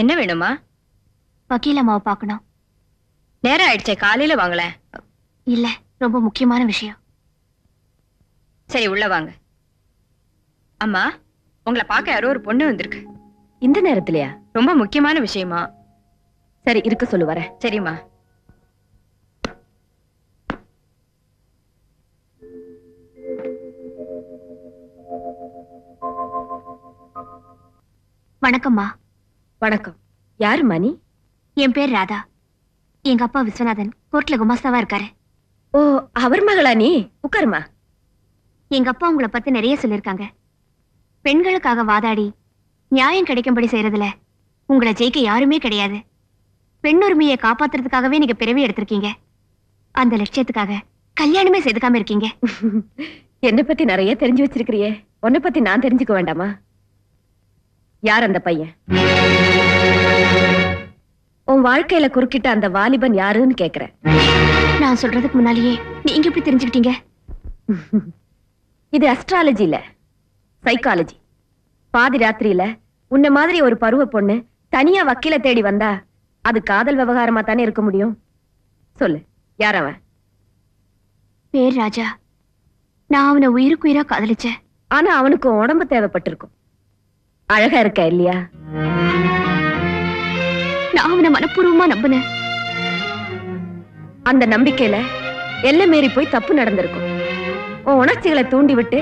என்ன வேணுமா? வக்கீல் அம்மாவை பார்க்கணும். நேரம் ஆயிடுச்சே, காலையில வாங்கல. இல்ல, ரொம்ப முக்கியமான விஷயம். சரி, உள்ள வாங்க. அம்மா, உங்களை பார்க்க யாரோ ஒரு பொண்ணு வந்திருக்கு. இந்த நேரத்திலயா? ரொம்ப முக்கியமான விஷயமா? சரி, இருக்க சொல்லு, வரேன். சரிம்மா. வணக்கம்மா. வணக்கம். யாரும்மா நீ? என் பேர் ராதா. எங்க அப்பா விஸ்வநாதன் கோர்ட்ல குமாஸ்தாவா இருக்காரு. ஓ, அவர் மகளா நீ? உட்காருமா. எங்க அப்பா உங்களை பத்தி நிறைய சொல்லிருக்காங்க. பெண்களுக்காக வாதாடி நியாயம் கிடைக்கும்படி செய்யறதுல உங்களை ஜெயிக்க யாருமே கிடையாது. பெண் உரிமையை காப்பாத்துறதுக்காகவே நீங்க பிறவி எடுத்திருக்கீங்க. அந்த லட்சியத்துக்காக கல்யாணமே செய்துக்காம இருக்கீங்க. என்னை பத்தி நிறைய தெரிஞ்சு வச்சிருக்கிறியே, உன்னை பத்தி நான் தெரிஞ்சுக்க வேண்டாமா? யார் அந்த பையன்? உன் வாழ்க்கையில குறுக்கிட்ட அந்த வாலிபன் யாருன்னு கேக்குறேன். நான் சொல்றதுக்கு முன்னாலேயே நீங்க எப்படி தெரிஞ்சுக்கிட்டீங்க? இது அஸ்ட்ராலஜி இல்ல, சைக்காலஜி. பாதி ராத்திரியில உன்ன மாதிரி ஒரு பருவ பொண்ணு தனியா வக்கீல தேடி வந்தா அது காதல் விவகாரமா தானே இருக்க முடியும்? சொல்லு, யார் அவன்? பேர் ராஜா. நான் அவனை உயிருக்கு உயிரா காதலிச்சேன். ஆனா அவனுக்கு உடம்பு தேவைப்பட்டிருக்கும். அழகா இருக்க இல்லையா? நான் அவனை மனப்பூர்வமா நம்பினேன். அந்த நம்பிக்கையில எல்லை மீறி போய் தப்பு நடந்திருக்கும். உன் உணர்ச்சிகளை தூண்டி விட்டு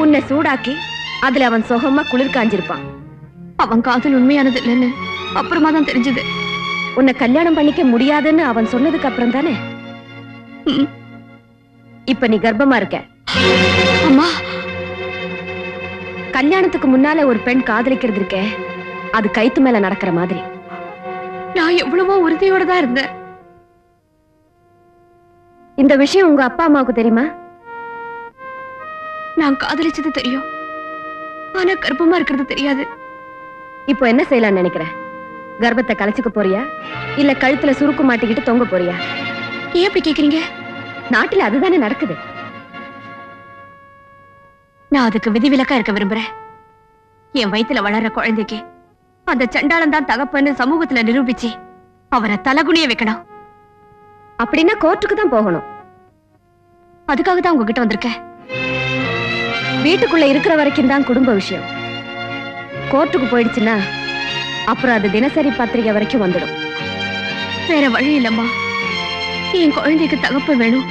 உன்னை சூடாக்கி அதுல அவன் சுகமா குளிர் காஞ்சிருப்பான். அவன் காதல் உண்மையானது இல்லைன்னு அப்புறமா தான் தெரிஞ்சது. உன்னை கல்யாணம் பண்ணிக்க முடியாதுன்னு அவன் சொன்னதுக்கு அப்புறம் தானே? இப்ப நீ கர்ப்பமா இருக்க. அம்மா, கல்யாணத்துக்கு முன்னால ஒரு பெண் காதலிக்கிறது இருக்கே, அது கைத்து மேல நடக்கிற மாதிரி. நான் எவ்வளவோ உறுதியோட தான் இருந்தேன். இந்த விஷயம் உங்க அப்பா அம்மாவுக்கு தெரியுமா? நான் காதலிச்சது தெரியும், ஆனா கர்ப்பமா இருக்கிறது தெரியாது. இப்போ என்ன செய்யலாம்னு நினைக்கிற? கர்ப்பத்தை கலைச்சுக்க போறியா, இல்ல கழுத்துல சுருக்கு மாட்டிக்கிட்டு தொங்க போறியா? ஏன் அப்படி கேக்குறீங்க? நாட்டுல அதுதானே நடக்குது. நான் அதுக்கு விதிவிலக்கா இருக்க விரும்புறேன். என் வயித்துல வளர்ற குழந்தைக்கு அந்த சண்டாளன் தான் தகப்பன்னு சமூகத்துல நிரூபிச்சு அவரை தலகுனிய வைக்கணும். அப்படின்னா கோர்ட்டுக்கு தான் போகணும். அதுக்காக தான் உங்ககிட்ட வந்திருக்கேன். வீட்டுக்குள்ள இருக்கிற வரைக்கும் தான் குடும்ப விஷயம். கோர்ட்டுக்கு போயிடுச்சுன்னா அப்புறம் அது தினசரி பத்திரிகை வரைக்கும் வந்துடும். வேற வழி இல்லம்மா. என் குழந்தைக்கு தகப்ப வேணும்.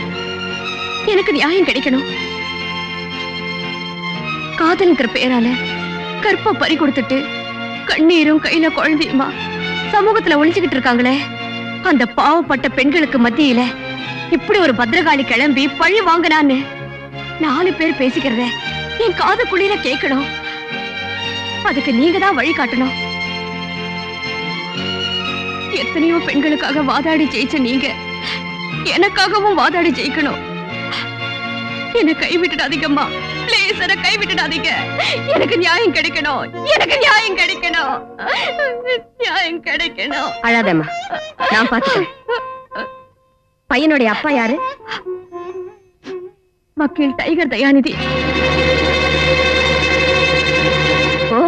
எனக்கு நியாயம் கிடைக்கணும். காதல்ங்கிற பேரால கற்ப பறி கொடுத்துட்டு கண்ணீரும் கையில குழந்தையுமா சமூகத்துல ஒளிஞ்சுக்கிட்டு இருக்காங்களே, அந்த பாவப்பட்ட பெண்களுக்கு மத்தியில இப்படி ஒரு பத்திரகாளி கிளம்பி பழி வாங்கினான்னு 4 பேர் பேசிக்கிறத என் காதுக்குள்ளில கேட்கணும். அதுக்கு நீங்க தான் வழி காட்டணும். எத்தனையோ பெண்களுக்காக வாதாடி ஜெயிச்ச நீங்க எனக்காகவும் வாதாடி ஜெயிக்கணும். என்ன கைவிட்டுடாதீங்கம்மா, பிளீஸ் என்ன கைவிட்டுடாதீங்க. எனக்கு நியாயம் கிடைக்கணும். எனக்கு நியாயம் கிடைக்கணும். நியாயம் கிடைக்கணும். அழாதம்மா, நான் பாத்துக்கிறேன். பையனுடைய அப்பா யாரு? வக்கீல் Tiger Dayanidhi. Oh,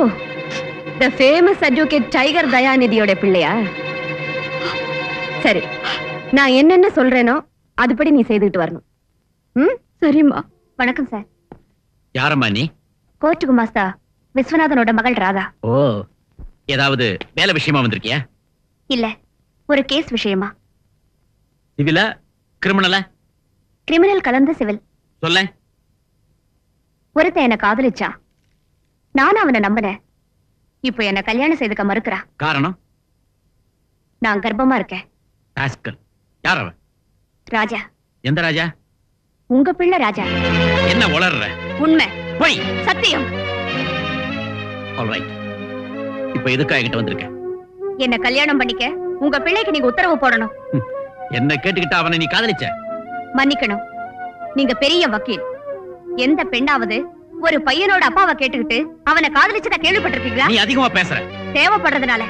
the famous advocate Tiger தயாநிதியோட பிள்ளையா? சரி, நான் என்னென்ன சொல்றேனோ அதுபடி நீ செய்துட்டு வரணும். சரிம்மா. வணக்கம் சார். யாரம்மா நீ? கோர்ட்டு குமாஸ்தா விஸ்வநாதனோட மகள் ராதா. ஓ, ஏதாவது வேலை விஷயமா வந்திருக்கியா? இல்ல, ஒரு கேஸ் விஷயமா. சிவிலா கிரிமினலா? கிரிமினல் கலந்து சிவில். சொல்ல. ஒருத்தன் என்ன காதலிச்சா, நானும் அவனை நம்பினேன். இப்போ என்ன கல்யாணம் செய்துக்க மறுக்கிறா. காரணம்? நான் கர்ப்பமா இருக்கேன். ராஸ்கல். யார் அவன்? ராஜா. எந்த ராஜா? உங்க பிள்ளை ராஜா. என்ன உளர்ற? உண்மை. போய். சத்தியம். ஆல்ரைட். இப்போ எதுக்கா என்கிட்ட வந்திருக்க? என்ன கல்யாணம் பண்ணிக்க உங்க பிள்ளைக்கு நீங்க உத்தரவு போடணும். என்ன கேட்டுக்கிட்ட அவனை நீ காதலிச்ச? மன்னிக்கணும், நீங்க பெரிய வக்கீல். எந்த பெண்ணாவது ஒரு பையனோட அப்பாவை கேட்டுக்கிட்டு அவனை காதலிச்சத கேள்விப்பட்டிருக்கீங்களா? நீ அதிகமா பேசுற. தேவைப்படுறதுனால.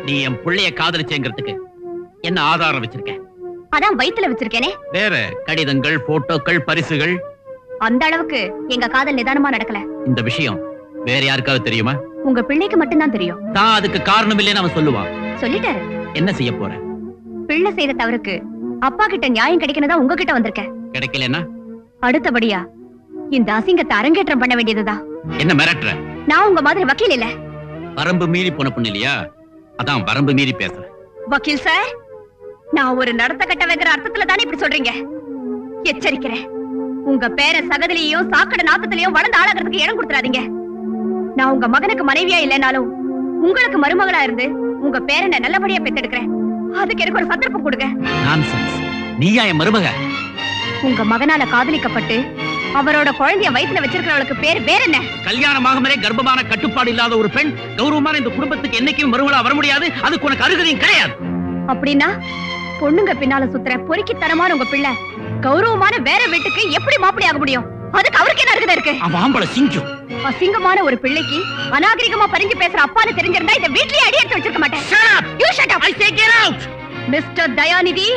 நீ என் பிள்ளைய காதலிச்சேங்கிறதுக்கு என்ன ஆதாரம் வச்சிருக்க? அதான் வயித்துல வச்சிருக்கேனே. வேற கடிதங்கள், போட்டோக்கள், பரிசுகள். அந்த அளவுக்கு எங்க காதல் நிதானமா நடக்கல. இந்த விஷயம் வேற யாருக்காவது தெரியுமா? உங்க பிள்ளைக்கு மட்டும்தான் தெரியும். தான் அதுக்கு காரணம் இல்லைன்னு அவன் சொல்லுவான். சொல்லிட்டாரு. என்ன செய்ய போற? பிள்ளை செய்த தவறுக்கு அப்பா கிட்ட நியாயம் கிடைக்கணும்தான் உங்ககிட்ட வந்திருக்கேன். கிடைக்கலன்னா அடுத்தபடியா இந்த அசிங்கத்தை அரங்கேற்றம் பண்ண வேண்டியதுதான். என்ன மிரட்டுற? நான் உங்க மாதிரி வக்கீல் இல்ல. வரம்பு மீறி போன பொண்ணு இல்லையா? அதான் வரம்பு மீறி பேசுறேன். வக்கீல் சார், நான் ஒரு நடத்த கட்ட வைக்கிற அர்த்தத்துல தானே இப்படி சொல்றீங்க. எச்சரிக்கிறேன், உங்க பேர சகதிலையும் சாக்கடை நாத்தத்திலையும் வளர்ந்து ஆளாகிறதுக்கு இடம் கொடுத்துறாதீங்க. நான் உங்க மகனுக்கு மனைவியா இல்லைனாலும் உங்களுக்கு மருமகளா இருந்து உங்க பேரனை நல்லபடியா பெத்தெடுக்கிறேன். அதுக்கு எனக்கு ஒரு சந்தர்ப்பம் கொடுங்க. நான்சென்ஸ். நீயா என் மருமக? உங்க மகனால காதலிக்கப்பட்டு அவரோட குழந்தைய வயித்துல வச்சிருக்கிறவளுக்கு பேர் வேற என்ன? கல்யாணமாகவே கர்ப்பமான கட்டுப்பாடு இல்லாத ஒரு பெண் கௌரவமான இந்த குடும்பத்துக்கு என்னைக்கும் மருமகளா வர முடியாது. அதுக்கு உனக்கு அருகதையும் கிடையாது. அப்படின்னா பொண்ணுங்க பின்னால சுத்துற பொறுக்கி தரமான உங்க பிள்ளை கௌரவமான வேற வீட்டுக்கு எப்படி மாப்பிள்ளை ஆக முடியும்? அதுக்கு அவருக்கு என்ன அருகதை இருக்கு? அவன் ஆம்பளை சிங்கம். அசிங்கமான ஒரு பிள்ளைக்கு அநாகரிகமா பறிஞ்சு பேசுற அப்பான்னு தெரிஞ்சிருந்தா இந்த வீட்லயே அடி எடுத்து வச்சிருக்க மாட்டேன். Shut up! You shut up! I say get out! Mister Dayanidhi,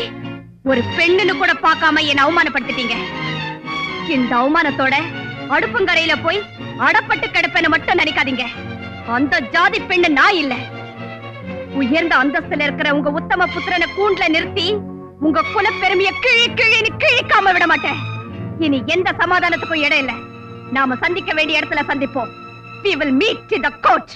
ஒரு பெண்ணுன்னு கூட பார்க்காம என்ன அவமானப்படுத்திட்டீங்க. இந்த அவமானத்தோட அடுப்புங்கரையில போய் அடப்பட்டு கிடப்பேன்னு மட்டும் நினைக்காதீங்க. அந்த ஜாதி பெண்ணு நான் இல்ல. உயர்ந்த அந்தஸ்துல இருக்கிற உங்க உத்தம புத்திரனை கூண்டுல நிறுத்தி உங்க குல பெருமையை கிழிக்காம விட மாட்டேன். இனி எந்த சமாதானத்துக்கும் இடம் இல்ல. நாம சந்திக்க வேண்டிய இடத்துல சந்திப்போம். We will meet in the court.